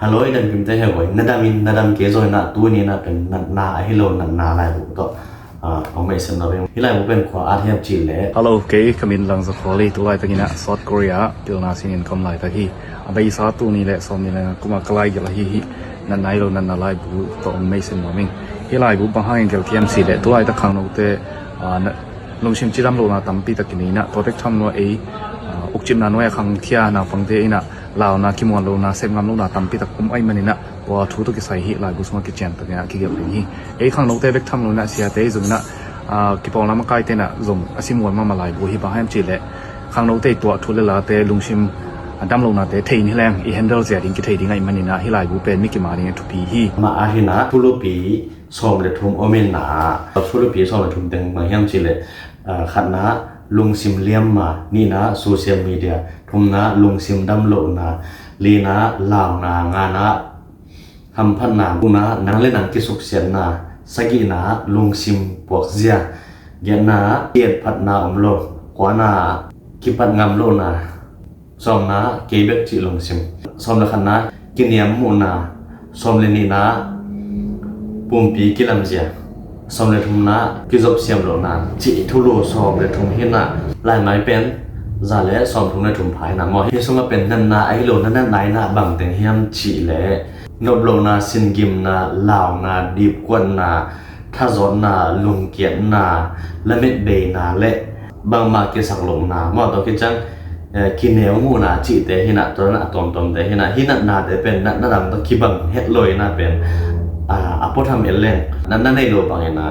ฮัลโหลดันกิมเตเฮวนัดามเกซอยนะตัวนี้นะเป็นนัดนาให้โลนัดนาลายบุก็เอาไม่สนอเองที่ลายบุเป็นขวาอาเทียบจีนแหละ Hello เกย์คมินลังสะขอเลยตัวไอ้ตะกี้นะ South Korea เดี๋ยวนาสิเงินคำลายตะกี้อาไปสาตัวนี้แหละสอนนี่แหละกูมาไกลกันละฮีนันนายโลนันนาลายบุตัวไม่สนอเองที่ลายบุบางแห่งเกี่ยวกับ TMC แหละตัวไอ้ตะขังโนเตลงชิมจิรำโลนาตั้มปีตะกี้นี้นะตัวเป็กทำโนอุกจิมนาโนยขังเทียนาฟังเตยนะลาวนาคิมวันโลนาเซมงามโลนาตั้มปีตะกุมไอ้มันนี่นะว่าทุกตัวกิใส่ฮีลายบุสมากิเจนตะกี้นะกิเกี่ยวกับฮีขังโนเตเป็กทำโลนะเสียเตยจุนะกิปองน้ำมันใกล้เต้นจงอาศิมวนมาลายบัวฮิบาให้จีเล่ข้างโน้ตเตตัวทุเรศเตลุงชิมดำลงนาเตเทียนแรงอีแฮนเดิลเสียดิ้งกิเทียดิ้งไอ้มันนี่นะฮิลายบัวเป็นมิกิมาดิ้งทุกปีฮีมาอาหินะทุลุปีส่งเลทุมโอเมนนาทุลุปีส่งเลทุมเต็งมาเฮียมจีเล่ขัดนะลุงซิมเลียมมานี่นะโซเชียลมีเดียทุมนะลุงซิมดำลงนาลีนะลาวนางานะทำพันนาบุนะนังเล่นนังกิสุกเสียนนาสกีนาลุงซิมปวกเสียเย็นนาเกียรพัดนาอมโลกว่านาคิปัดงามโลนาสอมนาเกเบกจิลุงซิมสอมละคันนากินยามมูนาสอมเลนีนาปุ่มปีกิลัมเสียสอมเลทุมนากิจบเสียมโลนาจิทุโลสอมเลทุมเห็นนาลายไม้เป็นซาเลสอมทุมในทุมภายนามอเฮสงเป็นนันนาไอโลนันนายนาบังเต็งเฮียมจิเลนบโลนาสินกิมนาลาวนาดีบกวนนาถ้าจอนนาลุงเกียนนาและเม็ดเบนาและบางมาเกสักลงนามอตัวคิดจังกินเหนียวงูนาจิเตหินะตัวนั้นตอมเตหินะหินะนาเตเป็นนัดดำต้องคิบังเฮ็ดลอยนาเป็นอพอทำเอลเลนนั่นให้โลบางเองนะ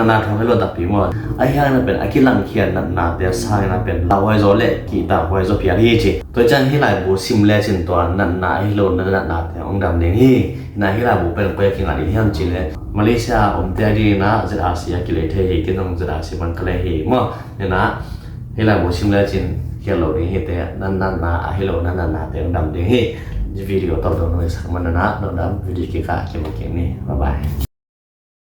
นาทำให้โลตับปีว่าไอ้ห่างนั้นเป็นอากิลังเขียนนาเตสายนั้นเป็นลาวไวโซเล่กีตาไวโซเพียรีจิตัวจังที่หลายบูซิมเลสินตัวนาให้โลนาแต่องดำเด้งฮีนาให้หลายบูเป็นไปกินอะไรที่ทำจริงเลยมาเลเซียเตดีนะจะอาเซียกิเลเทฮีกินตรงจะอาเซียมันก็เลยฮีมั่วเนี่ยนะให้หลายบูซิมเลสินเขียนโลนี้ฮีแต่นั่นให้โลนั่นแต่องดำเด้งฮีวิดีโอต่อๆนู้นสักมันนะเราดำวิดีโอกี่ขาเกี่ยวกับนี้บ๊ายบาย